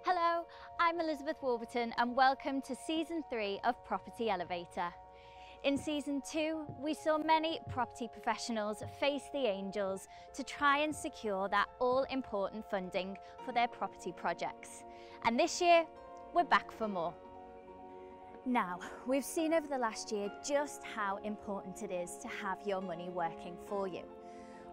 Hello, I'm Elizabeth Warburton and welcome to Season 3 of Property Elevator. In Season 2, we saw many property professionals face the angels to try and secure that all-important funding for their property projects. And this year, we're back for more. Now, we've seen over the last year just how important it is to have your money working for you.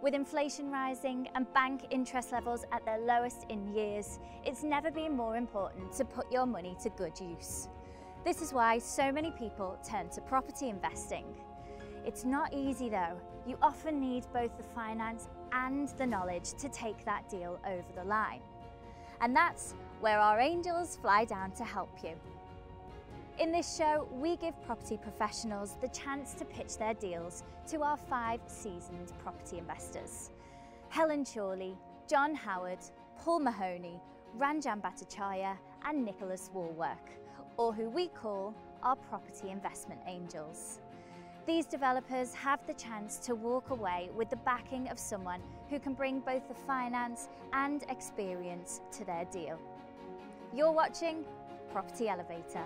With inflation rising and bank interest levels at their lowest in years, it's never been more important to put your money to good use. This is why so many people turn to property investing. It's not easy though. You often need both the finance and the knowledge to take that deal over the line. And that's where our angels fly down to help you. In this show, we give property professionals the chance to pitch their deals to our 5 seasoned property investors. Helen Chorley, John Howard, Paul Mahoney, Ranjan Bhattacharya and Nicholas Wallwork, or who we call our property investment angels. These developers have the chance to walk away with the backing of someone who can bring both the finance and experience to their deal. You're watching Property Elevator.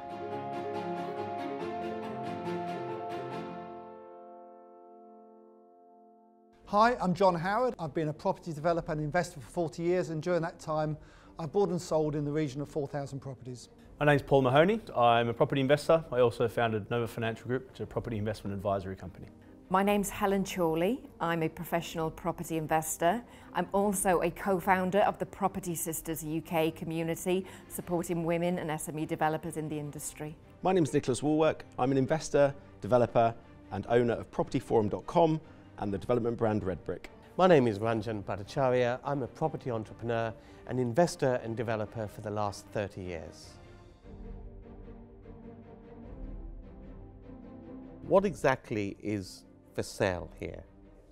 Hi, I'm John Howard. I've been a property developer and investor for 40 years, and during that time I've bought and sold in the region of 4,000 properties. My name's Paul Mahoney. I'm a property investor. I also founded Nova Financial Group, which is a property investment advisory company. My name's Helen Chorley. I'm a professional property investor. I'm also a co-founder of the Property Sisters UK community, supporting women and SME developers in the industry. My name's Nicholas Wallwork. I'm an investor, developer and owner of propertyforum.com and the development brand Redbrick. My name is Ranjan Bhattacharya. I'm a property entrepreneur, an investor and developer for the last 30 years. What exactly is for sale here?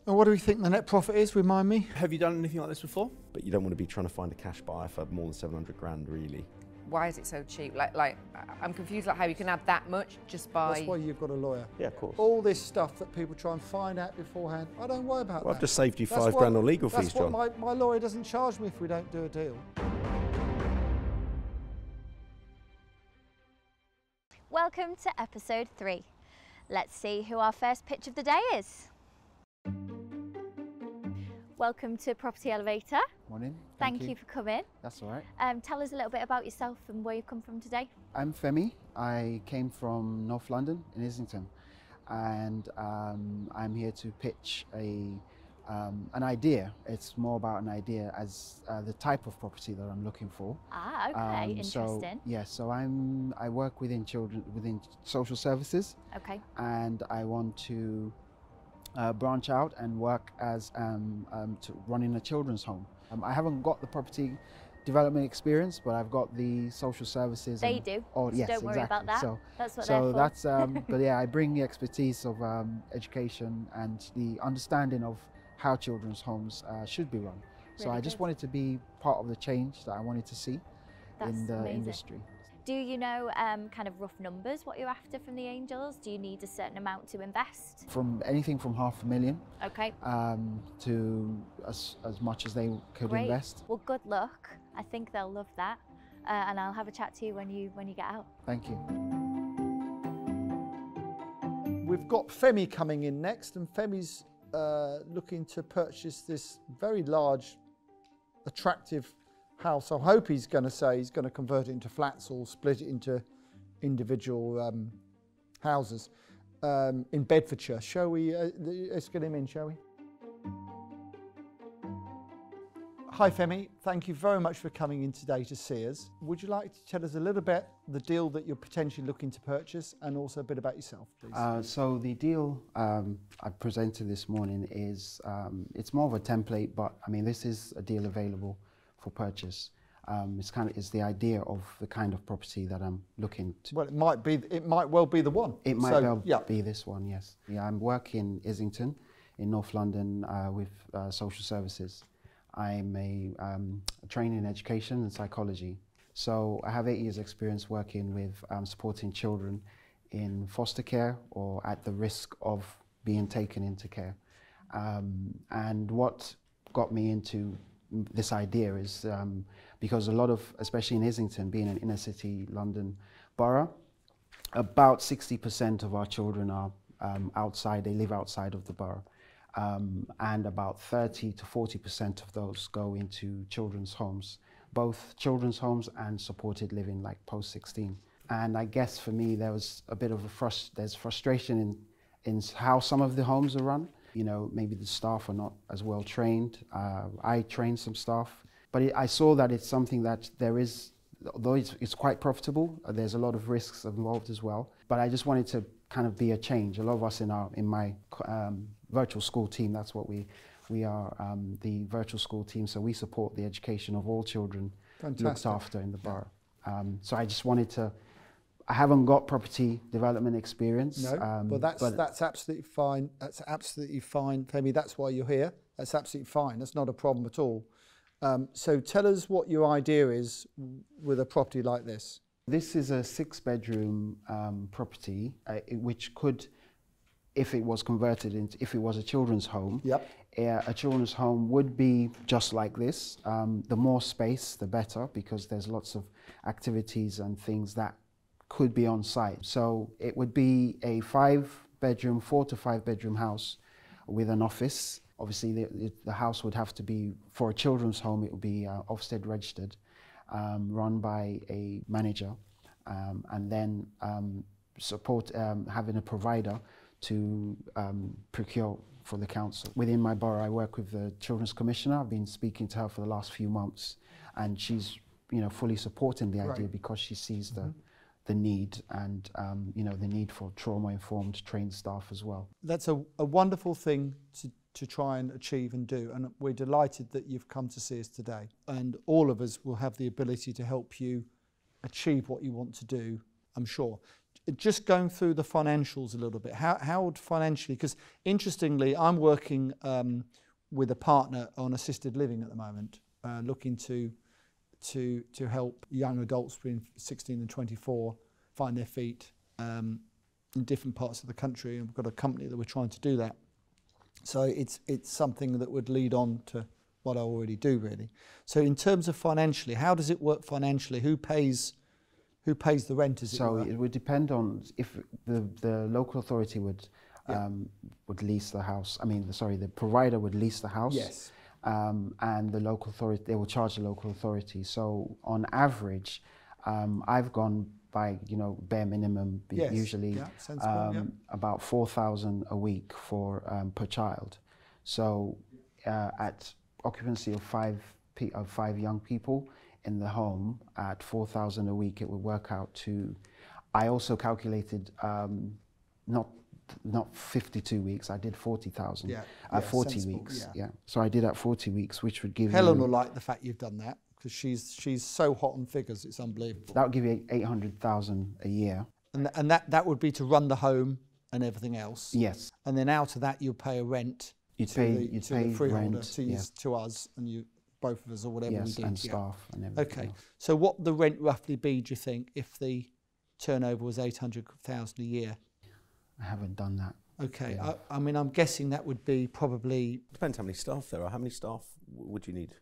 And what do we think the net profit is, remind me? Have you done anything like this before? But you don't want to be trying to find a cash buyer for more than 700 grand really. Why is it so cheap? Like I'm confused like how you can have that much just by... That's why you've got a lawyer. Yeah, of course. All this stuff that people try and find out beforehand, I don't worry about Well, that. I've just saved you That's £5 grand on legal fees, That's John. what my lawyer doesn't charge me if we don't do a deal. Welcome to episode 3. Let's see who our first pitch of the day is. Welcome to Property Elevator. Morning. Thank you for coming. That's all right. Tell us a little bit about yourself and where you've come from today. I'm Femi. I came from North London in Islington, and I'm here to pitch an idea. It's more about an idea as the type of property that I'm looking for. Ah, okay, interesting. So I work within social services. Okay. And I want to branch out and work as to running a children's home. I haven't got the property development experience, but I've got the social services. They do. Oh, so yes, don't worry exactly. about that. So that's what they're for. That's but yeah, I bring the expertise of education and the understanding of how children's homes should be run. So Really I just good. wanted to be part of the change that I wanted to see in the amazing. industry. Do you know kind of rough numbers, what you're after from the angels? Do you need a certain amount to invest? From anything from £500,000 Okay. to as much as they could Great. invest. Well, good luck. I think they'll love that. And I'll have a chat to you when you get out. Thank you. We've got Femi coming in next, and Femi's looking to purchase this very large, attractive house. I hope he's going to say he's going to convert it into flats or split it into individual houses in Bedfordshire. Shall we, let's get him in, shall we? Hi Femi, thank you very much for coming in today to see us. Would you like to tell us a little bit the deal that you're potentially looking to purchase and also a bit about yourself, please? So the deal I presented this morning is, it's more of a template, but I mean this is a deal available for purchase. It's the idea of the kind of property that I'm looking to. Well, it might well be the one. It might well be this one, yes. Yeah, I'm working in Islington in North London with social services. I'm a trained in education and psychology. So I have 8 years experience working with supporting children in foster care or at the risk of being taken into care. And what got me into this idea is because a lot of, especially in Islington, being an inner city London borough, about 60% of our children are outside, they live outside of the borough. And about 30 to 40% of those go into children's homes, both children's homes and supported living, like post-16. And I guess for me, there was a bit of there's frustration in how some of the homes are run. You know, maybe the staff are not as well trained. I trained some staff, but I saw that it's something that there is, although it's quite profitable, there's a lot of risks involved as well. But I just wanted to kind of be a change. A lot of us in my virtual school team, that's what we are, the virtual school team. So we support the education of all children looked after in the borough. So I just wanted to. I haven't got property development experience. No, but that's absolutely fine. That's absolutely fine, Femi. That's why you're here. That's absolutely fine. That's not a problem at all. So tell us what your idea is with a property like this. This is a 6-bedroom property, which could, if it was converted into, if it was a children's home, a children's home would be just like this. The more space, the better, because there's lots of activities and things that could be on site. So it would be a 5-bedroom, 4 to 5-bedroom house with an office. Obviously, the house would have to be, for a children's home, it would be Ofsted registered, run by a manager, and then support having a provider to procure for the council. Within my borough, I work with the Children's Commissioner. I've been speaking to her for the last few months, and she's, you know, fully supporting the idea because she sees the need and you know, the need for trauma-informed trained staff as well. That's a wonderful thing to try and achieve and do, and we're delighted that you've come to see us today, and all of us will have the ability to help you achieve what you want to do, I'm sure. Just going through the financials a little bit, how would financially, because interestingly I'm working with a partner on assisted living at the moment, looking to help young adults between 16 and 24 find their feet in different parts of the country, and we've got a company that we're trying to do that. So it's something that would lead on to what I already do, really. So in terms of financially, how does it work financially? Who pays the rent? So it would depend on if the local authority would lease the house. I mean, the provider would lease the house. Yes. And the local authority, they will charge the local authority. So on average, I've gone by, you know, bare minimum, usually about 4,000 a week for per child. So at occupancy of five young people in the home at 4,000 a week, it would work out to. I also calculated not 52 weeks, I did 40,000. 40 sensible, weeks. So I did at 40 weeks, which would give Helen will like the fact you've done that, because she's so hot on figures, it's unbelievable. That would give you 800,000 a year. And that would be to run the home and everything else. Yes. And then out of that, you'll pay a rent to the freeholder, rent, to us, and you, both of us, or whatever we did. And staff and everything. Okay. Else. So what would the rent roughly be, do you think, if the turnover was 800,000 a year? I haven't done that. Okay. I mean, I'm guessing that would be probably. Depends how many staff there are. How many staff would you need?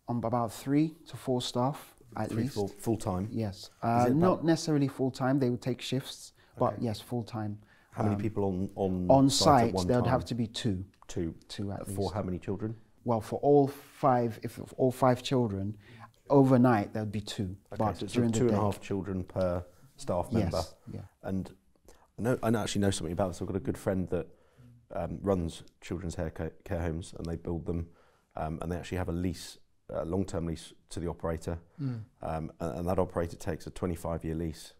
About 3 to 4 staff at least. Full time? Yes. Not necessarily full time. They would take shifts, but yes, full time. How many people on site? At one there would time? have to be 2. 2 at least. For how many children? Well, for all 5, if all 5 children, overnight there would be 2. Okay, but so during the day, 2.5 children per staff member. Yes. Yeah. And I actually know something about this. I've got a good friend that runs children's care homes, and they build them, and they actually have a lease, long-term lease to the operator, and that operator takes a 25-year lease,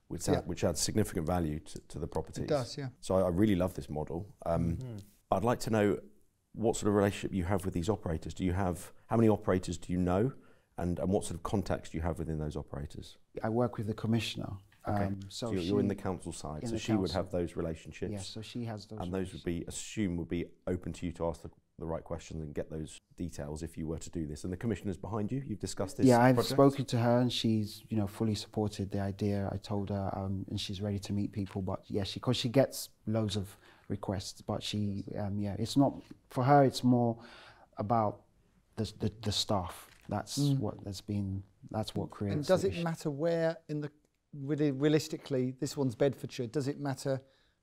which adds significant value to the properties. It does, yeah. So I really love this model. I'd like to know what sort of relationship you have with these operators. How many operators do you know, and what sort of contacts do you have within those operators? I work with the commissioner. Okay. So you're in the council side, so she would have those relationships. Yes, so she has those. And those would be open to you to ask the right questions and get those details if you were to do this. And the commissioner's behind you. You've discussed this. Yeah, I've project? spoken to her, and she's fully supported the idea. I told her, and she's ready to meet people. But yeah, because she gets loads of requests, but she it's not for her. It's more about the staff. That's that's what creates. And does the it issue. matter where in the, really realistically, this one's Bedfordshire, does it matter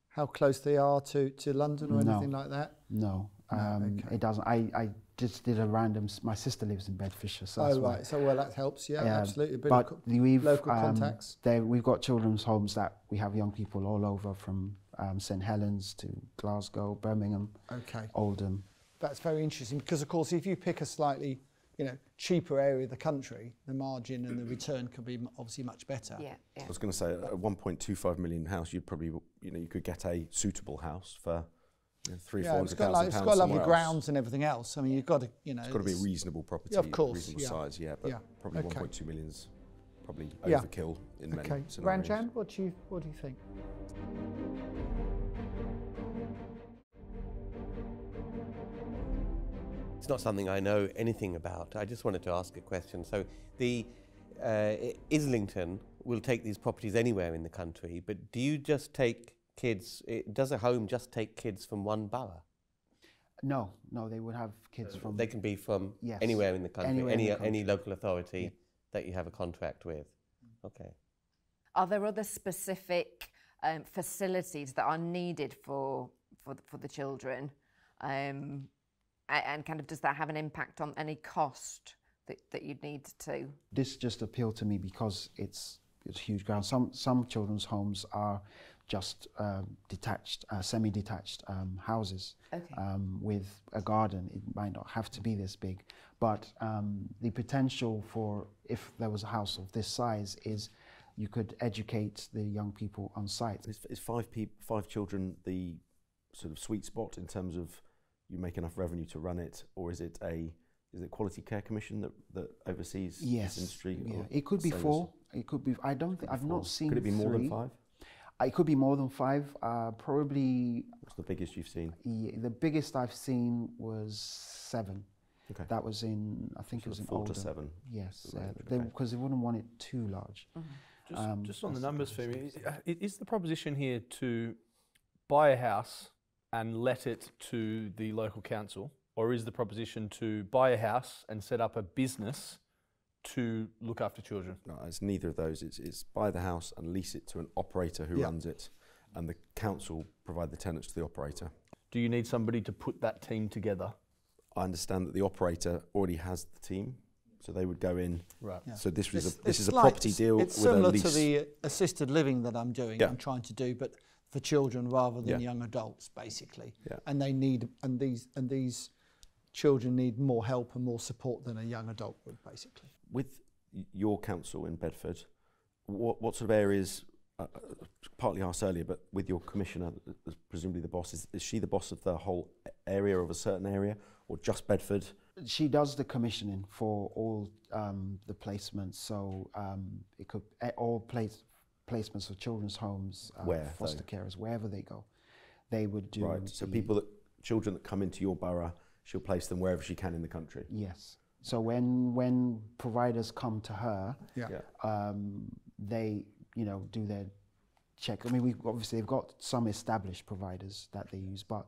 how close they are to London or anything like that? No, okay. It doesn't. I just did a random, my sister lives in Bedfordshire, so Oh, that's right, why. so well, that helps, yeah, absolutely. But we've, local contacts. We've got children's homes that we have young people all over, from St Helens to Glasgow, Birmingham, Oldham. That's very interesting, because of course if you pick a slightly cheaper area of the country, the margin and the return can be obviously much better. Yeah, yeah. I was going to say, a 1.25 million house, you'd probably, you could get a suitable house for £300,000-400,000 pounds. It's got lovely grounds and everything else. I mean, you've got to, it's got to be a reasonable property, of course, reasonable size, but probably 1.2 million's probably overkill in many scenarios. Ranjan, what do you think? It's not something I know anything about. I just wanted to ask a question. So the Islington will take these properties anywhere in the country, but do you just take kids, does a home just take kids from one borough? No, they would have kids from... They can be from anywhere in the country, any local authority that you have a contract with. Okay. Are there other specific facilities that are needed for the children? And kind of, does that have an impact on any cost that you'd need to? This just appealed to me because it's huge ground. Some children's homes are just detached, semi-detached houses with a garden. It might not have to be this big, but the potential for, if there was a house of this size, is you could educate the young people on site. Is five children the sort of sweet spot in terms of you make enough revenue to run it, or is it Quality Care Commission that oversees this industry? Yeah, it could be 4. It could be. I don't think I've not seen. Could it be 3. more than 5? It could be more than 5. Probably. What's the biggest you've seen? Yeah, the biggest I've seen was 7. Okay. That was in, I think it was in 4 Oldham. to 7. Yes, because they wouldn't want it too large. Just on the numbers, Femi, is the proposition here to buy a house and let it to the local council, or is the proposition to buy a house and set up a business to look after children? No, it's neither of those. It's buy the house and lease it to an operator who runs it, and the council provide the tenants to the operator. Do you need somebody to put that team together? I understand that the operator already has the team, so they would go in. Right. Yeah. So this is a property deal with a lease. It's similar to the assisted living that I'm doing. I'm trying to do, but for children rather than young adults, basically. Yeah. And they need, and these children need more help and more support than a young adult would, basically. With your council in Bedford, what sort of areas, partly asked earlier, but with your commissioner, presumably the boss, is she the boss of the whole area, of a certain area, or just Bedford? She does the commissioning for all the placements, so it could all placements for children's homes, foster carers, wherever they go, they would do. Right. So children that come into your borough, she'll place them wherever she can in the country. Yes. So when providers come to her, they do their check. I mean, they've got some established providers that they use, but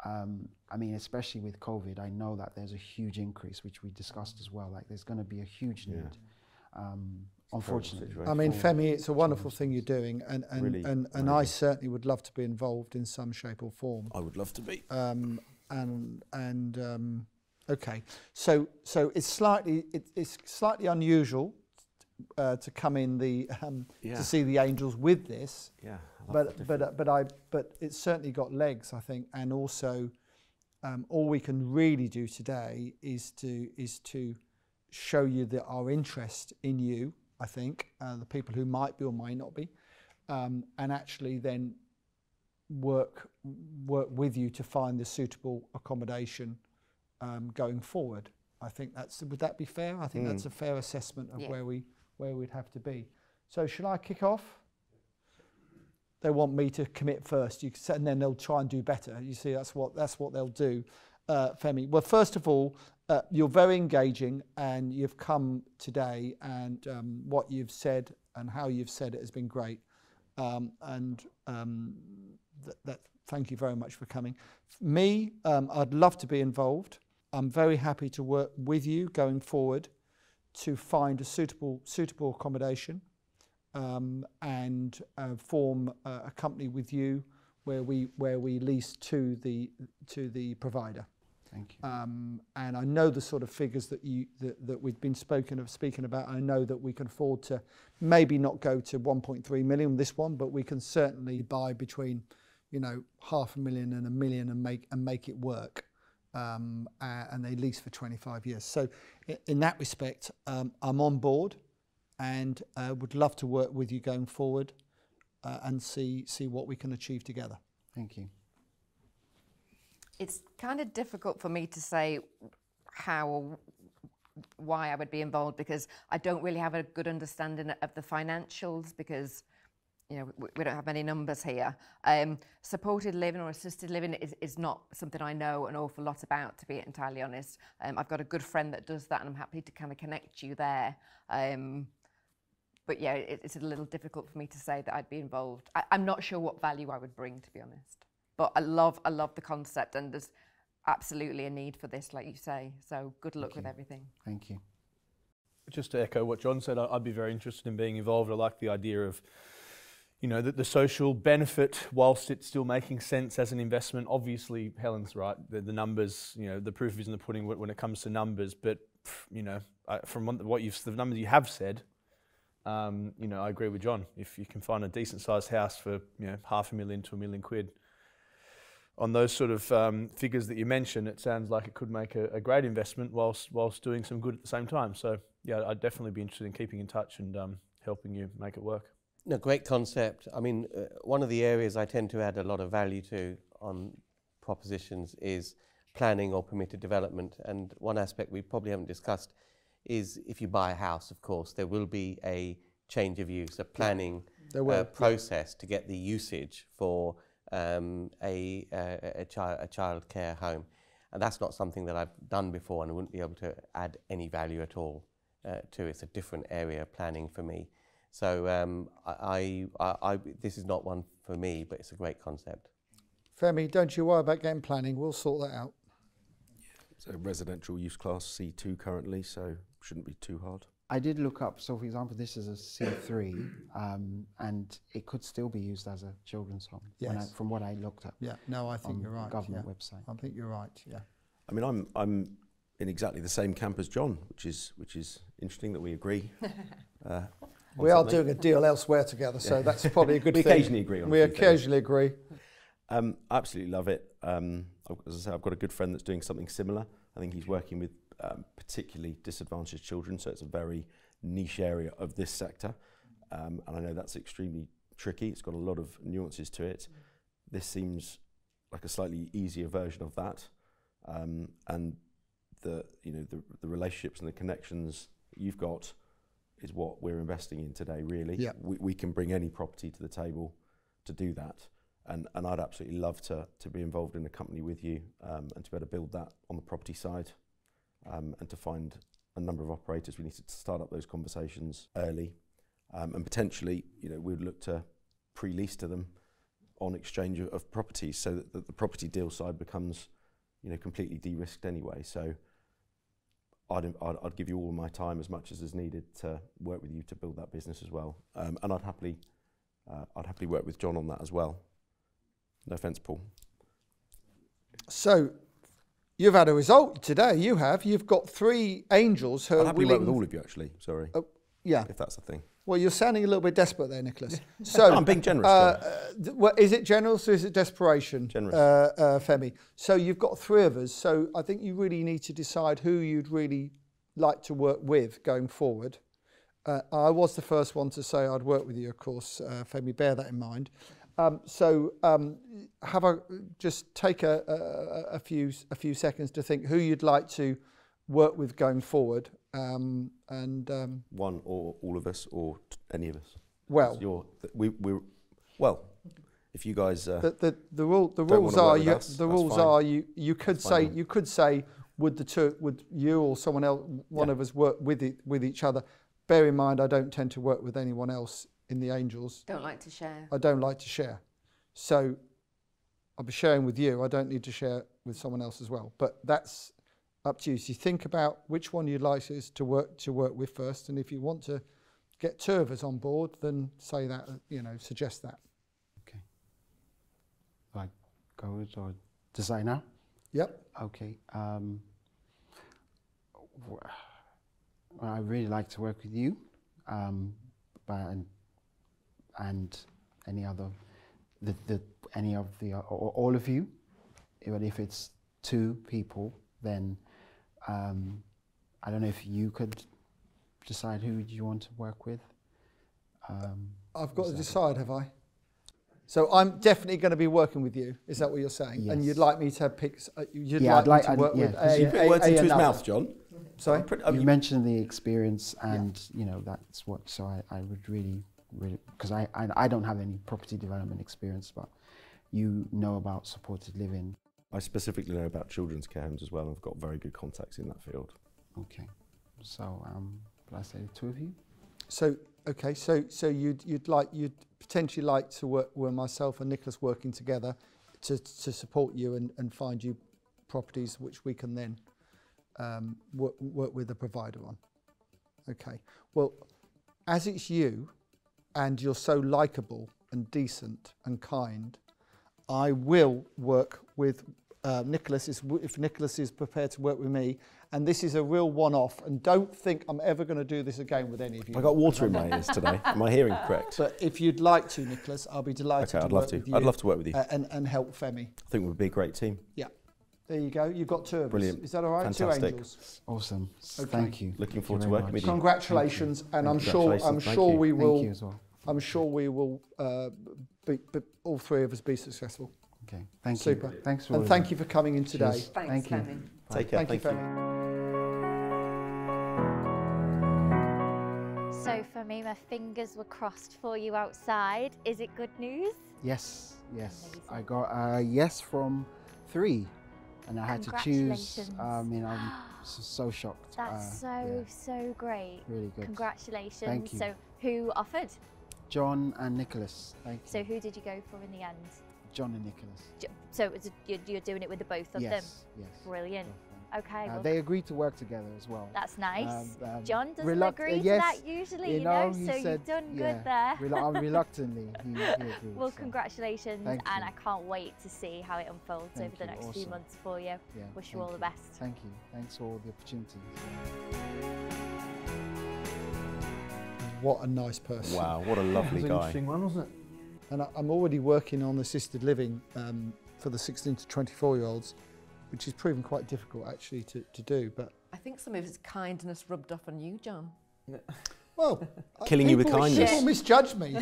I mean, especially with COVID, I know that there's a huge increase, which we discussed as well. Like, there's going to be a huge need. Unfortunately. I mean, Femi, it's a wonderful thing you're doing, and I certainly would love to be involved in some shape or form. I would love to be. Okay, so it's slightly unusual to come in to see the Angels with this. Yeah. But it's certainly got legs, I think, and also all we can really do today is to show you that our interest in you, I think, the people who might be or might not be, and actually then work with you to find the suitable accommodation going forward. I think would that be fair? I think that's a fair assessment of where we'd have to be. So shall I kick off? They want me to commit first, and then they'll try and do better. You see, that's what they'll do, Femi. Well, first of all, you're very engaging, and you've come today, and what you've said and how you've said it has been great. Thank you very much for coming. Me, I'd love to be involved. I'm very happy to work with you going forward. to find a suitable accommodation and form a company with you where we lease to the provider. Thank you. And I know the sort of figures that we've been speaking about. I know that we can afford to maybe not go to 1.3 million this one, but we can certainly buy between, you know, 500,000 and 1 million and make it work. And they lease for 25 years. So in that respect, I'm on board and would love to work with you going forward and see what we can achieve together. Thank you. It's kind of difficult for me to say how or why I would be involved, because I don't really have a good understanding of the financials, because you know, we don't have many numbers here. Supported living or assisted living is not something I know an awful lot about, to be entirely honest. I've got a good friend that does that, and I'm happy to kind of connect you there. But yeah, it's a little difficult for me to say that I'd be involved. I'm not sure what value I would bring, to be honest. But I love the concept, and there's absolutely a need for this, like you say. So good luck with everything. Thank you. Just to echo what John said, I'd be very interested in being involved. I like the idea of, you know, the social benefit whilst it's still making sense as an investment. Obviously, Helen's right. The numbers, you know, the proof is in the pudding when it comes to numbers. But you know, from the numbers you have said, you know, I agree with John. If you can find a decent sized house for, you know, £500,000 to £1 million on those sort of figures that you mentioned, it sounds like it could make a great investment whilst doing some good at the same time. So yeah, I'd definitely be interested in keeping in touch and helping you make it work. No, great concept. I mean, one of the areas I tend to add a lot of value to on propositions is planning or permitted development. And one aspect we probably haven't discussed is if you buy a house, of course, there will be a change of use, a planning process to get the usage for a child care home. And that's not something that I've done before, and I wouldn't be able to add any value at all to it. It's a different area of planning for me. So this is not one for me, but it's a great concept. Femi, don't you worry about getting planning. We'll sort that out. So residential use class C2 currently, so shouldn't be too hard. I did look up, so for example, this is a C3, and it could still be used as a children's home, yes. From what I looked at. Yeah, no, I think you're right. Government website. I think you're right, yeah. I mean, I'm in exactly the same camp as John, which is interesting that we agree. We are doing a deal elsewhere together, so that's probably a good thing. We occasionally agree on We occasionally agree. I absolutely love it. As I say, I've got a good friend that's doing something similar. I think he's working with particularly disadvantaged children, so it's a very niche area of this sector. And I know that's extremely tricky. It's got a lot of nuances to it. This seems like a slightly easier version of that. And the relationships and the connections that you've got is what we're investing in today, really. Yeah. We can bring any property to the table to do that. And I'd absolutely love to be involved in a company with you and to be able to build that on the property side and to find a number of operators. We need to start up those conversations early and potentially, you know, we'd look to pre-lease to them on exchange of properties so that the property deal side becomes, you know, completely de-risked anyway. So I'd give you all my time as much as is needed to work with you to build that business as well. And I'd happily work with John on that as well. No offence, Paul. So you've had a result today. You've got 3 angels who are happily willing. work with all of you, actually. Sorry. Yeah. If that's the thing. Well, you're sounding a little bit desperate there, Nicholas. So no, I'm being generous. Well, is it generous or is it desperation? Generous. Femi. So you've got 3 of us. So I think you really need to decide who you'd really like to work with going forward. I was the first one to say I'd work with you, of course, Femi. Bear that in mind. Just take a few seconds to think who you'd like to work with going forward. One or all of us or any of us. Well, if you guys the rules are you could say would you or someone else one of us work with each other. Bear in mind I don't tend to work with anyone else in the Angels. Don't like to share. I don't like to share. So I'll be sharing with you. I don't need to share with someone else as well. But that's up to you. So you think about which one you'd like us to work with first, and if you want to get 2 of us on board, then say that, suggest that. Okay. Like go with or decide now? Yep. Okay. I really like to work with you, and any other, all of you. Even if it's 2 people, then I don't know if you could decide who you want to work with. I've got to decide, have I? So I'm definitely going to be working with you. Is that what you're saying? Yes. And you'd like me to pick? Yeah, I'd like to work with. You put words into his mouth, John. Sorry. You mentioned the experience, and that's what. So I would really, because I don't have any property development experience, but you know about supported living. I specifically know about children's care homes as well. I've got very good contacts in that field. Okay, so will I say the 2 of you? So okay, so you'd potentially like to work with myself and Nicholas working together to support you and find you properties which we can then work with the provider on. Okay. Well, as it's you, and you're so likeable and decent and kind, I will work with Nicholas if Nicholas is prepared to work with me, and this is a real one-off, and don't think I'm ever going to do this again with any of you. I got water in my ears today. Am I hearing correct? But if you'd like to, Nicholas, I'll be delighted to work with you. I'd love to work with you. And help Femi. I think we'd be a great team. Yeah. There you go. You've got 2 of us. Brilliant. Is that all right? Fantastic. 2 angels. Awesome. Okay. Thank you. Looking Thank forward you to very working with much. you. Congratulations, and I'm sure Congratulations. we will. Thank you as well. I'm sure we will. Be all 3 of us be successful. Okay. Thank you. Super. Thanks for And thank you for coming in today. Cheers. Thanks, Thank you. Femi. Take care. Thank you, Femi. So for me, my fingers were crossed for you outside. Is it good news? Yes. Amazing. I got a yes from 3, and I had to choose. Congratulations. I'm so shocked. That's so great. Really good. Congratulations. Thank you. So who offered? John and Nicholas. Thank you. So who did you go for in the end? John and Nicholas. So you're doing it with the both of them? Yes. Brilliant. Okay. Well, They agreed to work together as well. that's nice. John John doesn't agree to that usually, he so said, you've done good there. Reluctantly, he agreed. Well, so congratulations, thank and you. I can't wait to see how it unfolds Thank over the you. next few Awesome. months for you. Yeah, Wish you thank all the best. Thank you. Thanks for the opportunity. What a nice person. Wow, what a lovely It was an guy. interesting one, wasn't it? And I'm already working on assisted living for the 16 to 24-year-olds, which is proven quite difficult actually to do. But I think some of his kindness rubbed off on you, John. well, Killing you with kindness. People misjudge me.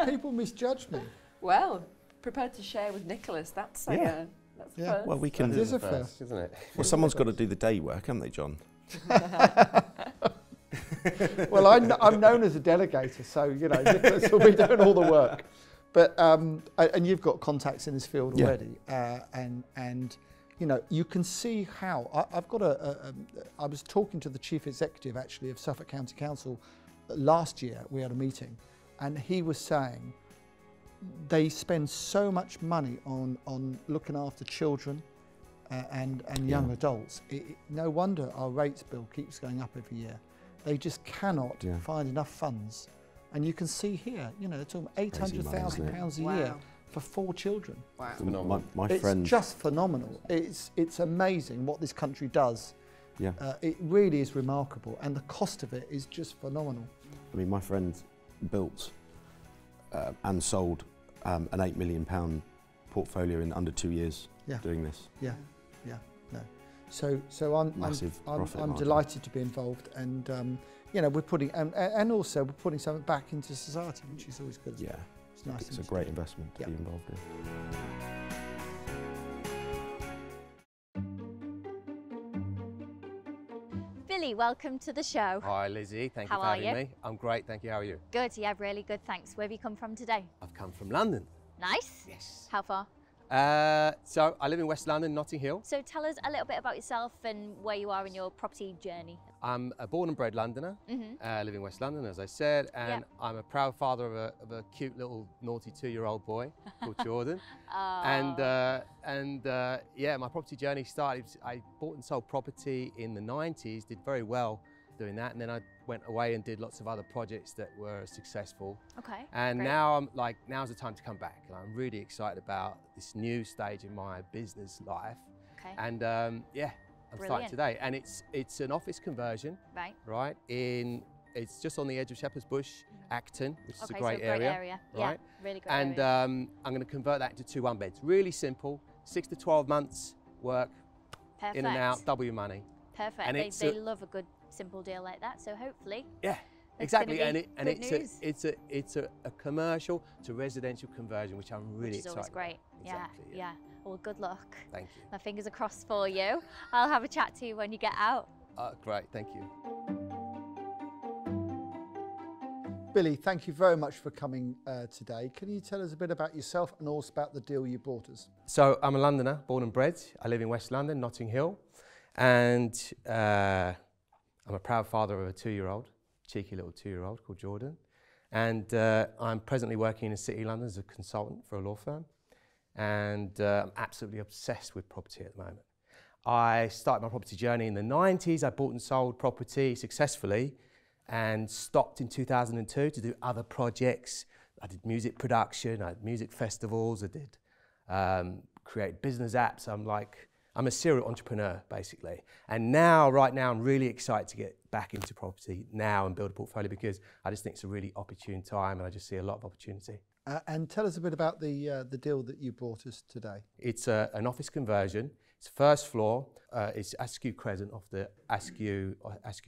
People misjudge me. Well, prepared to share with Nicholas. That's Yeah. that's Yeah. first. Well, we It can. is a first. isn't it? Well, someone's got to do the day work, haven't they, John? Well, I'm known as a delegator, so Nicholas will be doing all the work. But and you've got contacts in this field Yeah. already, and you can see how I've got I was talking to the chief executive actually of Suffolk County Council last year. We had a meeting, and he was saying they spend so much money on looking after children and young adults. No wonder our rates bill keeps going up every year. They just cannot find enough funds. And you can see here, they're talking £800,000 a year for 4 children. Wow. My It's friend. just phenomenal. It's amazing what this country does. Yeah. It really is remarkable, and the cost of it is just phenomenal. I mean, my friend built and sold an £8 million portfolio in under 2 years doing this. Yeah. No. So I'm Massive profit I'm margin. delighted to be involved, and we're putting and also we're putting something back into society, which is always good. Yeah, It's nice. it's a great investment to Yeah. be involved in. Billy, welcome to the show. Hi Lizzie, thank How you for are having you? me. I'm great, thank you. How are you? Good, yeah, really good, thanks. Where have you come from today? I've come from London. Nice. Yes. How far? So I live in West London, Notting Hill. So tell us a little bit about yourself and where you are in your property journey. I'm a born and bred Londoner, live in West London, as I said, and I'm a proud father of a cute little naughty 2-year-old boy called Jordan. Yeah, my property journey started. I bought and sold property in the 90s, did very well doing that, and then I went away and did lots of other projects that were successful. Okay. And great. now I'm like, now's the time to come back, and I'm really excited about this new stage in my business life. Okay. And yeah, I'm starting Brilliant. today, and it's an office conversion. Right. It's just on the edge of Shepherd's Bush, Acton, which is a Okay, great so area. right? Right. Yeah, really great And area. I'm going to convert that into 2 1-beds. Really simple, 6 to 12 months work, Perfect. in and out, double your money. Perfect. And They love a good simple deal like that. So hopefully. Yeah. It's Exactly, gonna and be good news. it's a commercial to residential conversion, which I'm really Which is always excited great. about. Exactly, Yeah. Well, good luck. Thank you. My fingers are crossed for you. I'll have a chat to you when you get out. Great, thank you. Billy, thank you very much for coming today. Can you tell us a bit about yourself and also about the deal you brought us? So I'm a Londoner, born and bred. I live in West London, Notting Hill, and I'm a proud father of a 2-year-old, cheeky little 2-year-old called Jordan. And I'm presently working in City London as a consultant for a law firm. And I'm absolutely obsessed with property at the moment. I started my property journey in the 90s. I bought and sold property successfully and stopped in 2002 to do other projects. I did music production, I had music festivals, I did create business apps. I'm a serial entrepreneur, basically. And now, right now, I'm really excited to get back into property now and build a portfolio because I just think it's a really opportune time and I just see a lot of opportunity. And tell us a bit about the deal that you brought us today. It's an office conversion. It's first floor. It's Askew Crescent off the Askew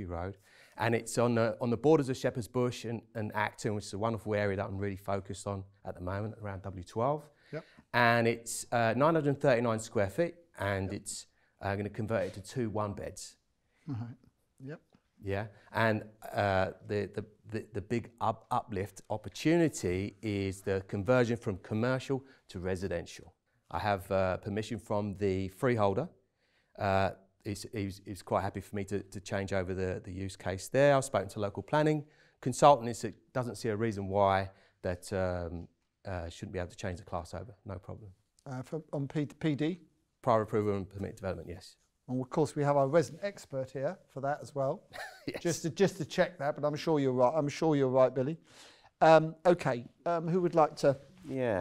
Road. And it's on the borders of Shepherd's Bush and Acton, which is a wonderful area that I'm really focused on at the moment, around W12. Yep. And it's 939 square feet. And it's going to convert it to 2 1-beds. Right. Yep. Yeah, and the big uplift opportunity is the conversion from commercial to residential. I have permission from the freeholder. He's quite happy for me to change over the use case there. I've spoken to local planning consultant. He doesn't see a reason why that shouldn't be able to change the class over. No problem. On PD? Prior approval and permit development, yes. And of course, we have our resident expert here for that as well. Yes. Just to check that, but I'm sure you're right. I'm sure you're right, Billy. Okay, who would like to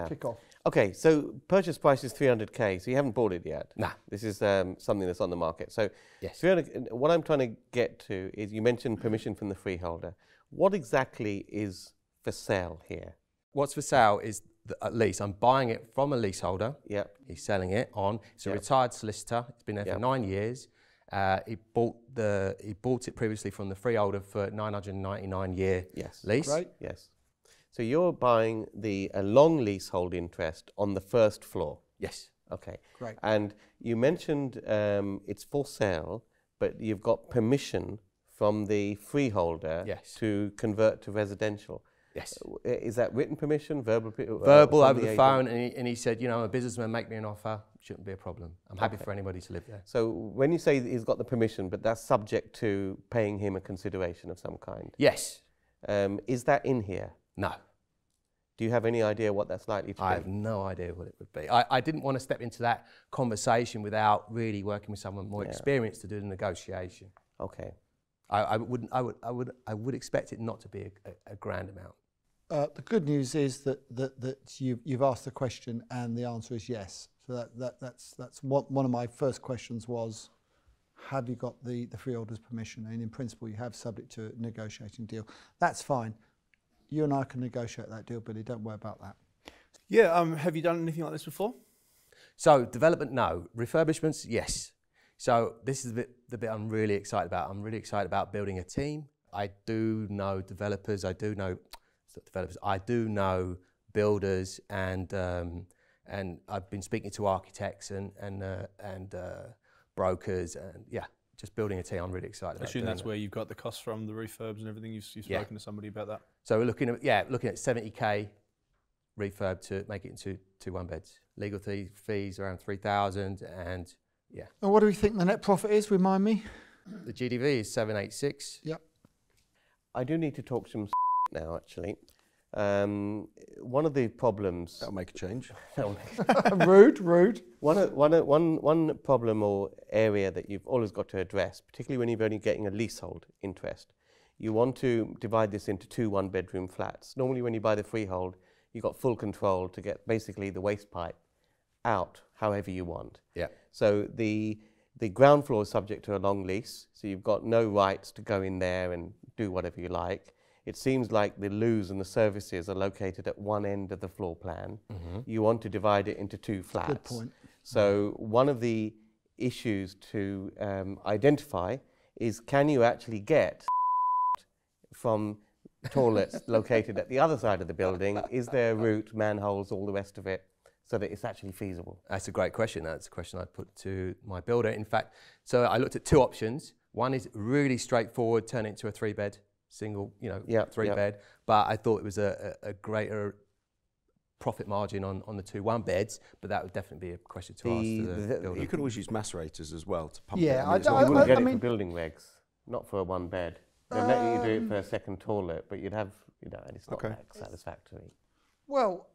kick off? Okay, so purchase price is 300k, so you haven't bought it yet. Nah. This is something that's on the market. So yes. 300, what I'm trying to get to is you mentioned permission from the freeholder. What exactly is for sale here? What's for sale is a lease. I'm buying it from a leaseholder. Yep. He's selling it on. It's a retired solicitor. It's been there for 9 years. He bought it previously from the freeholder for 999-year lease. Great. Yes. So you're buying a long leasehold interest on the first floor. Yes. Okay. Great. And you mentioned it's for sale, but you've got permission from the freeholder to convert to residential. Yes. Is that written permission, verbal? Verbal over the phone, and he said, you know, a businessman, make me an offer, shouldn't be a problem. I'm happy for anybody to live there. So when you say he's got the permission, but that's subject to paying him a consideration of some kind? Yes. Is that in here? No. Do you have any idea what that's likely to be? I have no idea what it would be. I didn't want to step into that conversation without really working with someone more experienced to do the negotiation. Okay. I would expect it not to be a grand amount. The good news is that you've asked the question and the answer is yes. So that's one of my first questions was, have you got the freeholder's permission? And in principle, you have, subject to a negotiating deal. That's fine. You and I can negotiate that deal, Billy. Don't worry about that. Yeah. Have you done anything like this before? So development, no. Refurbishments, yes. So this is the bit I'm really excited about. I'm really excited about building a team. I do know developers. I do know builders, and I've been speaking to architects and brokers, and just building a team. I'm really excited about. I assume that's where you've got the costs from, the refurbs and everything. You've spoken to somebody about that. So we're looking at 70k refurb to make it into 2 1-beds. Legal fees around 3,000, and And what do we think the net profit is? Remind me. The GDV is 786. Yep. I do need to talk some now, actually. One of the problems... That'll make a change. Rude. One problem or area that you've always got to address, particularly when you're only getting a leasehold interest, you want to divide this into 2 one-bedroom flats. Normally when you buy the freehold, you've got full control to get basically the waste pipe out however you want. Yeah. So the ground floor is subject to a long lease, so you've got no rights to go in there and do whatever you like. It seems like the loos and the services are located at one end of the floor plan. You want to divide it into 2 flats. Good point. So one of the issues to identify is, can you actually get from toilets located at the other side of the building? Is there a route, manholes, all the rest of it, so that it's actually feasible? That's a great question. That's a question I'd put to my builder. In fact, so I looked at 2 options. One is really straightforward, turn it into a 3-bed, single, 3-bed. But I thought it was a greater profit margin on the 2 one-beds, but that would definitely be a question to ask to the builder. You could always use macerators as well to pump Yeah, it. You wouldn't get it for building regs, not for a 1-bed. They'd let you do it for a second toilet, but you'd have, and it's not that satisfactory. Well,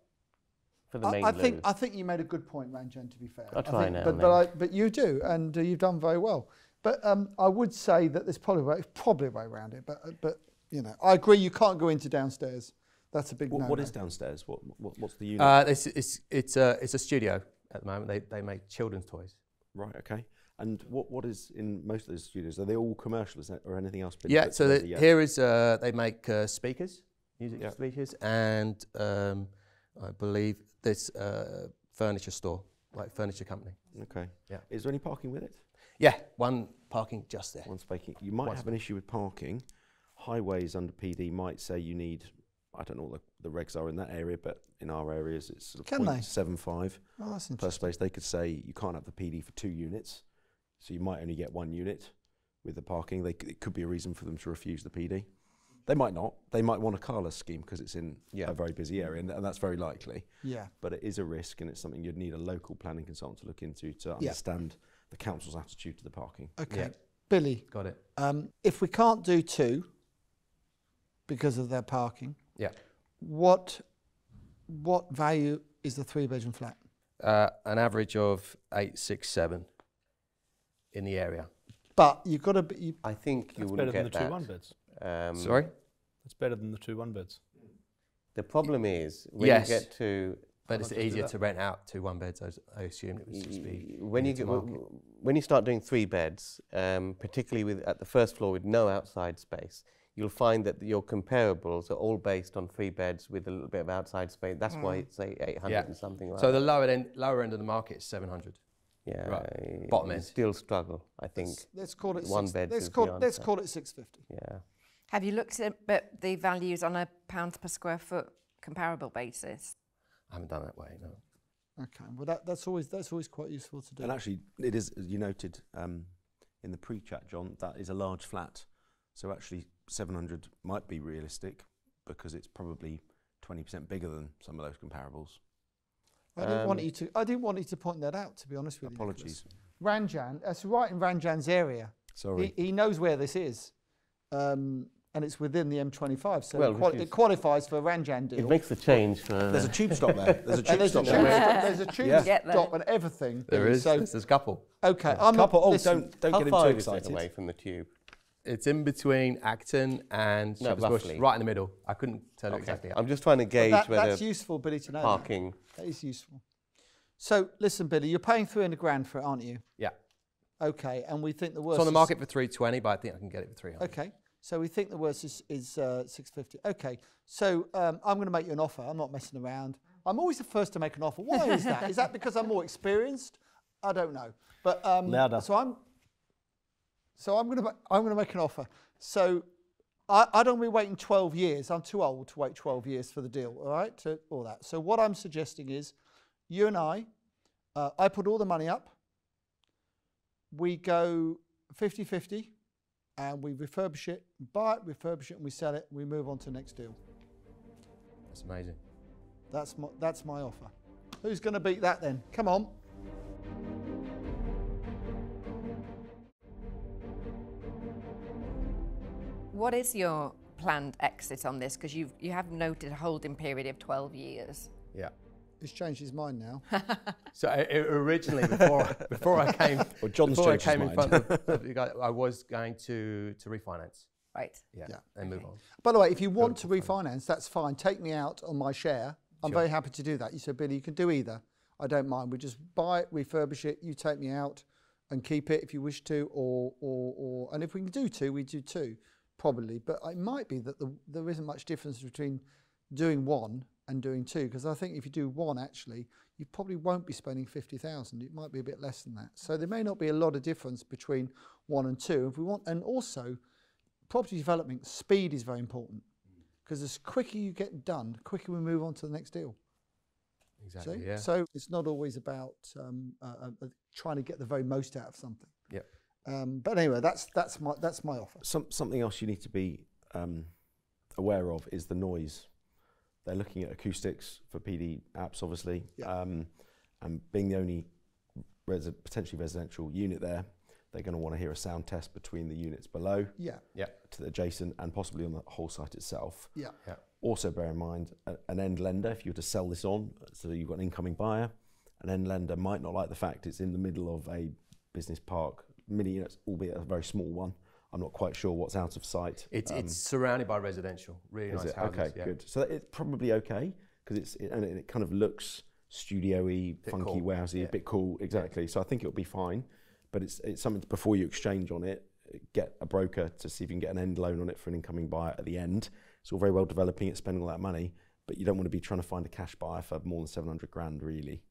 for the main I think you made a good point, Ranjan, to be fair. I'll try now. But you do, and you've done very well. But I would say that there's probably a way around it. But I agree. You can't go into downstairs. That's a big no. What is downstairs? What's the unit? It's a studio at the moment. They make children's toys. Right. Okay. And what is in most of those studios? Are they all commercial? Is that, or anything else? Yeah. So here is they make speakers, music speakers, and I believe this furniture store, like furniture company. Okay. Yeah. Is there any parking with it? Yeah, one parking just there. One parking. You might have an issue with parking. Highways under PD might say you need, I don't know what the regs are in that area, but in our areas it's sort of 0.75 per space. They could say you can't have the PD for 2 units, so you might only get 1 unit with the parking. It could be a reason for them to refuse the PD. They might not. They might want a carless scheme because it's in a very busy area, and that's very likely. Yeah. But it is a risk, and it's something you'd need a local planning consultant to look into to understand the council's attitude to the parking. Okay. Yeah. Billy. Got it. If we can't do 2 because of their parking, what value is the 3-bedroom flat? An average of 867 in the area. But you've got to be... I think you wouldn't get that. Better than the 2 one-beds. Sorry? That's better than the 2 one-beds. The problem is, when you get to... But it's easier to rent out 2 one-beds, I assume it would just be... When you start doing 3 beds, particularly at the first floor with no outside space, you'll find that your comparables are all based on 3 beds with a little bit of outside space. That's why it's 800 and something like that. So the lower end of the market is 700. Yeah, right. Bottom end. Still struggle, I think. Let's call it 650. Yeah. Have you looked at the values on a £1 per square foot comparable basis? I haven't done that way, no. Okay, well that's always quite useful to do. And actually, it is, as you noted in the pre-chat, John, that is a large flat. So actually, 700 might be realistic because it's probably 20% bigger than some of those comparables. I didn't want you to point that out, to be honest with you. Apologies. Ranjan, that's right in Ranjan's area. Sorry. He knows where this is. And it's within the M25, so it qualifies for a Ranjan deal. It makes the change for... There's a tube stop there. There's a tube stop there. There's a tube stop and everything. There is. So, there's a couple. Okay. Don't get him too excited. How far is it away from the tube? It's in between Acton and Shepherd's Bush, right in the middle. I couldn't tell you exactly. I'm just trying to gauge whether... That's useful, Billy, to know. Parking. That is useful. So, listen, Billy, you're paying 300 grand for it, aren't you? Yeah. Okay, and we think the worst... It's on the market for 320, but I think I can get it for 300. Okay, so we think the worst is 650. Okay, so I'm going to make you an offer. I'm not messing around. I'm always the first to make an offer. Why is that? Is that because I'm more experienced? I don't know. But louder. So I'm going to make an offer. So I don't want to be waiting 12 years. I'm too old to wait 12 years for the deal, all right, to all that. So what I'm suggesting is you and I put all the money up. We go 50-50 and we refurbish it, buy it, refurbish it, and we sell it. We move on to the next deal. That's amazing. That's my offer. Who's going to beat that then? Come on. What is your planned exit on this? Because you have noted a holding period of 12 years. Yeah. He's changed his mind now. So originally, before I came, Well, John's before I changed his came in mind. front of you guys, I was going to refinance. Right. Yeah. Yeah. And move on. By the way, if you want to refinance, that's fine. Take me out on my share. I'm Sure. very happy to do that. You said, Billy, you can do either. I don't mind. We just buy it, refurbish it, you take me out and keep it if you wish to, and if we can do two, we do two, probably. But it might be that there isn't much difference between doing one and doing two, because I think if you do one, actually, you probably won't be spending 50,000. It might be a bit less than that. So there may not be a lot of difference between one and two. If we want, and also, property development, speed is very important, because the quicker you get done, the quicker we move on to the next deal. Exactly. See? Yeah. So it's not always about trying to get the very most out of something. Yep. But anyway, that's my offer. Something else you need to be aware of is the noise. They're looking at acoustics for PD apps, obviously, Yeah. and being the only potentially residential unit there, they're going to want to hear a sound test between the units below Yeah. to the adjacent and possibly on the whole site itself. Yeah. Yeah. Also bear in mind, an end lender, if you were to sell this on, so you've got an incoming buyer, an end lender might not like the fact it's in the middle of a business park, mini units, albeit a very small one. I'm not quite sure what's out of sight. It's surrounded by residential, really nice houses. Okay, yeah. good. So it's probably okay, because it kind of looks studio-y, funky, cool. warehousey, Yeah. a bit cool, exactly. So I think it'll be fine, but it's something before you exchange on it, get a broker to see if you can get an end loan on it for an incoming buyer at the end. It's all very well developing it, spending all that money, but you don't want to be trying to find a cash buyer for more than 700 grand, really.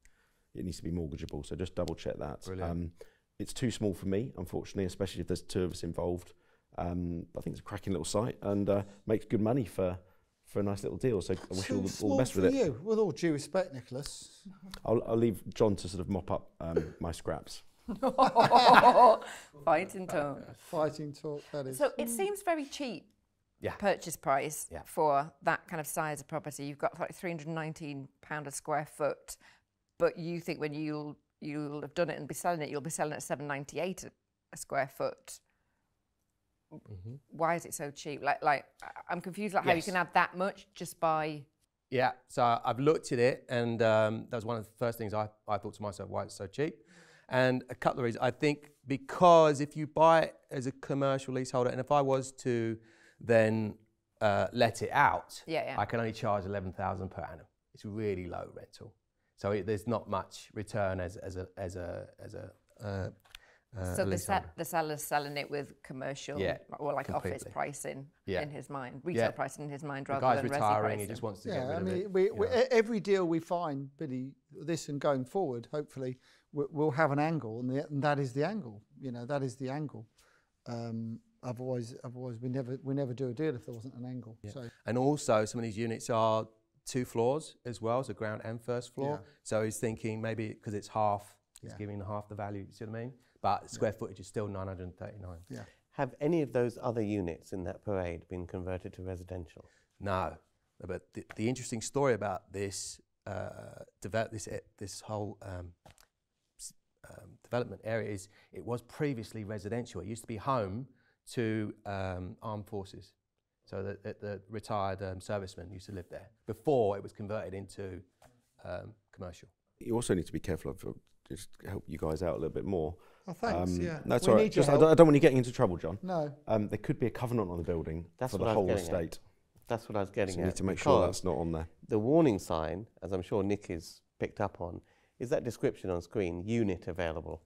It needs to be mortgageable, so just double check that. Brilliant. It's too small for me, unfortunately, especially if there's two of us involved. I think it's a cracking little site and makes good money for a nice little deal. So I wish you all the best with it. You, with all due respect, Nicholas. I'll leave John to sort of mop up my scraps. Fighting talk. Fighting talk, that is. So it seems very cheap. Yeah. Purchase price Yeah. for that kind of size of property. You've got like £319 a square foot, but you think when you'll have done it and be selling it, you'll be selling it at £798 a square foot. Mm-hmm. Why is it so cheap? Like I'm confused how you Yes. can have that much just by. Yeah, so I've looked at it, and that was one of the first things I thought to myself, why it's so cheap. And a couple of reasons. I think because if you buy it as a commercial leaseholder, and if I was to then let it out, Yeah. I can only charge 11,000 per annum. It's really low rental, so there's not much return as a So leaseholder. the seller's selling it with commercial Yeah, or like office completely. pricing Yeah. in his mind, retail Yeah. pricing in his mind The rather guy's than resi retiring, pricing. he just wants to get Yeah, rid I of mean, it. we, every deal we find, Billy, this and going forward, hopefully, we'll have an angle, and that is the angle. You know, that is the angle. Otherwise, we never do a deal if there wasn't an angle. Yeah. So And also, some of these units are 2 floors as well, so ground and first floor. Yeah. So he's thinking maybe because it's half, he's Yeah. giving half the value. You see what I mean? But square footage is still 939. yeah, Have any of those other units in that parade been converted to residential? No, but the interesting story about this this whole development area is it was previously residential. It used to be home to armed forces. So the retired servicemen used to live there before it was converted into commercial. You also need to be careful of just help you guys out a little bit more. oh, thanks. Yeah, That's We all right. need your Just, I help. don't want you getting into trouble, John. No, There could be a covenant on the building That's for what the I was whole getting at. estate. That's what I was getting So you at. need to make sure because that's not on there. the warning sign, as I'm sure Nick is picked up on, is that description on screen, unit available.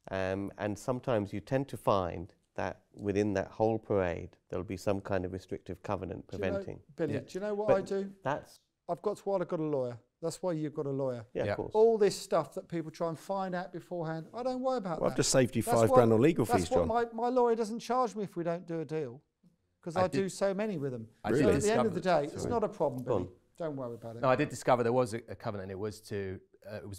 And sometimes you tend to find that within that whole parade, there'll be some kind of restrictive covenant preventing. Billy, Yeah. do you know what But I do? That's, I've got a lawyer. That's why you've got a lawyer. yeah, Yeah. of course. All this stuff that people try and find out beforehand, I don't worry about Well, that. I've just saved you That's £5 what- grand on legal That's fees, John. what my lawyer doesn't charge me if we don't do a deal, because I do so many with them. I So did at the end of the discover- day, it's not a problem, Go Billy. on. Don't worry about it. No, I did discover there was a covenant. It was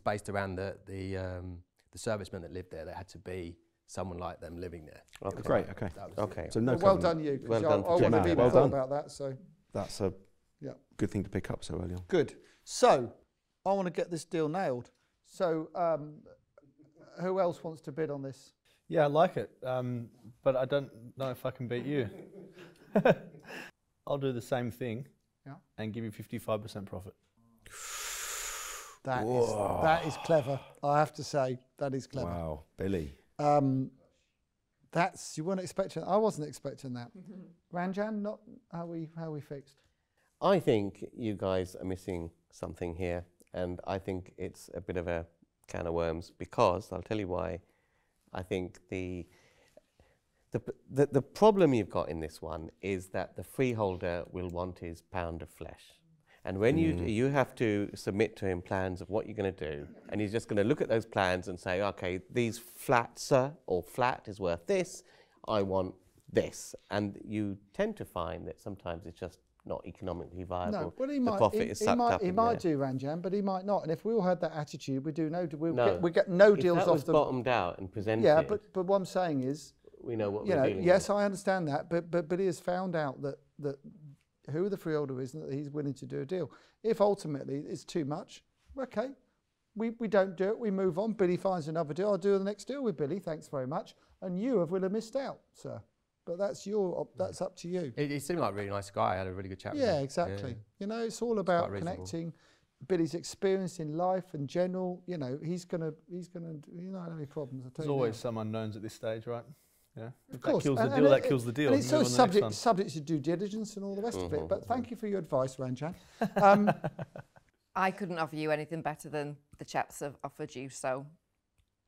based around the servicemen that lived there. There had to be someone like them living there. Okay. Great, okay. That was Okay. So no well covenant. done you. 'Cause Well I done for wouldn't checking have that. even Well thought done. about that. So That's a yeah, good thing to pick up so early on. good. So I want to get this deal nailed. So who else wants to bid on this? Yeah, I like it, but I don't know if I can beat you. I'll do the same thing Yeah. and give you 55% profit. That is clever. I have to say, that is clever. Wow, Billy. You weren't expecting. I wasn't expecting that. Ranjan, not how we fixed. I think you guys are missing something here, and I think it's a bit of a can of worms, because I'll tell you why. I think the problem you've got in this one is that the freeholder will want his pound of flesh. And when you have to submit to him plans of what you're going to do, and he's just going to look at those plans and say, okay, these flats or flat is worth this, I want this. And you tend to find that sometimes it's just not economically viable. No, well, the profit is sucked up. He in might there. do, Ranjan, but he might not. And if we all had that attitude, we get No. no If deals that off was the bottomed out and presented. Yeah, but what I'm saying is, we know what you we're know, dealing yes, with. I understand that, but he has found out that who the freeholder is and that he's willing to do a deal. If ultimately it's too much, okay, we don't do it, we move on. Billy finds another deal, I'll do the next deal with Billy, thanks very much. And you will have missed out, sir. But that's up to you. He seemed like a really nice guy. I had a really good chat with him. Yeah, exactly. Yeah. You know, it's all about quite reasonable. connecting. Billy's experience in life in general, you know, he's gonna, you don't have any problems. There's always some unknowns at this stage, right? Yeah. If Of that course. kills the And deal, that it- kills the deal. And it's so Move on to the next one. subject to due diligence and all the rest of it. But thank you for your advice, Ranjan. I couldn't offer you anything better than the chaps have offered you, so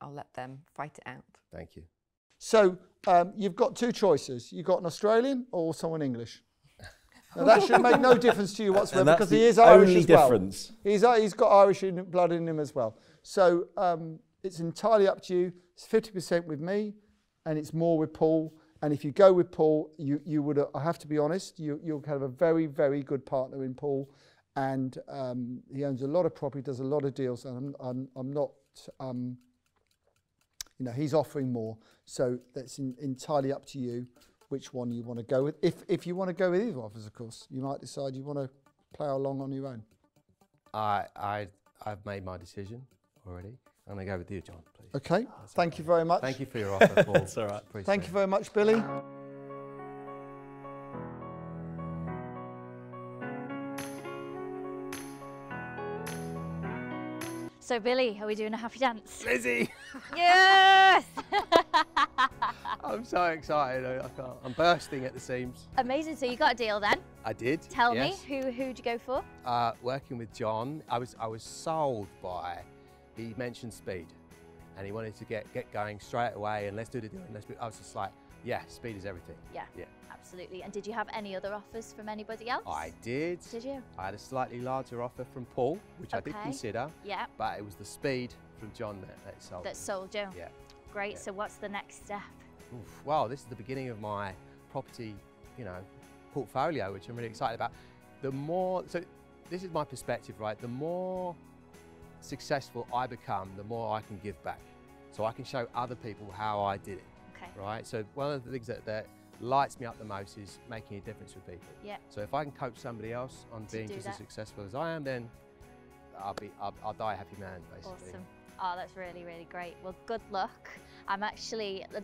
I'll let them fight it out. Thank you. So you've got two choices. You've got an Australian or someone English. Now, that should make no difference to you whatsoever, because he is Irish as well. difference. He's got Irish blood in him as well. So it's entirely up to you. It's 50% with me, and it's more with Paul. And if you go with Paul, you would, I have to be honest, you'll have a very, very good partner in Paul. And he owns a lot of property, does a lot of deals, and I'm not, you know, he's offering more. So that's entirely up to you which one you want to go with. If you want to go with either of us, of course, you might decide you want to plough along on your own. I've made my decision already. I'm going to go with you, John, please. Okay, thank you very much. Thank you for your offer, Paul. It's all right. Thank you very much, Billy. So Billy, are we doing a happy dance? Lizzie! Yes! I'm so excited. I can't. I'm bursting at the seams. Amazing, so you got a deal then? I did. Tell yes. me, who'd you go for? Working with John, I was sold by. He mentioned speed, and he wanted to get going straight away. And let's do the deal. I was just like, yeah, speed is everything. Yeah, yeah, absolutely. And did you have any other offers from anybody else? I did. Did you? I had a slightly larger offer from Paul, which I did Okay. consider. Yeah. But it was the speed from John that sold. That sold you? Yeah. Great, Yeah. so what's the next step? Oof, well, this is the beginning of my property, portfolio, which I'm really excited about. The more, so this is my perspective, right? The more successful I become, the more I can give back. So I can show other people how I did it, Okay. right? So one of the things that lights me up the most is making a difference with people. Yeah. So if I can coach somebody else on being do just that. as successful as I am, then I'll die a happy man, basically. Awesome. Oh, that's really, really great. Well, good luck. I'd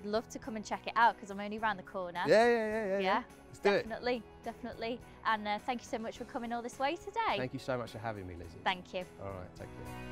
love to come and check it out because I'm only around the corner. Yeah. Let's do it. Definitely. And thank you so much for coming all this way today. Thank you so much for having me, Lizzie. Thank you. All right, take care.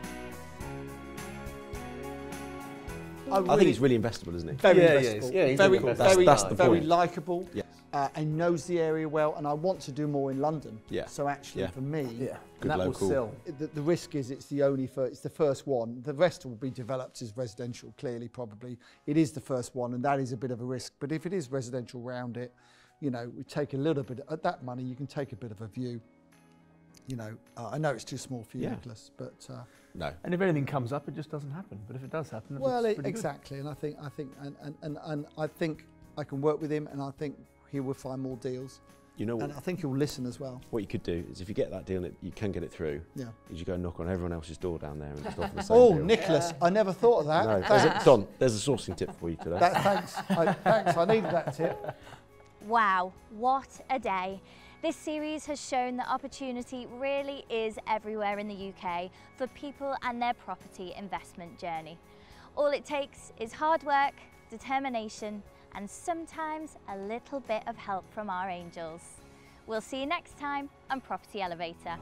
I think he's really investable, isn't he? Very Yeah, investable. yeah, he's very, really very, That's the very point. likeable. Yes. And knows the area well. And I want to do more in London. Yeah. So actually, Yeah. for me, Yeah. Good And that local. will sell. the risk is it's the first one. The rest will be developed as residential. Clearly, probably it is the first one, and that is a bit of a risk. But if it is residential round it, we take a little bit at that money. You can take a bit of a view. I know it's too small for you, Yeah. Nicholas, but. No. And if anything comes up, it just doesn't happen. But if it does happen, then Well, it's pretty exactly, and I think I think I can work with him, and I think he will find more deals, You know and I think he'll listen as well. what you could do is if you get that deal and you can get it through, Yeah. is you go knock on everyone else's door down there and just offer the same Oh, deal. Nicholas, I never thought of that. No, Thanks. Don, there's a sourcing tip for you today. Thanks. Thanks. I needed that tip. Wow, what a day. This series has shown that opportunity really is everywhere in the UK for people and their property investment journey. All it takes is hard work, determination, and sometimes a little bit of help from our angels. We'll see you next time on Property Elevator.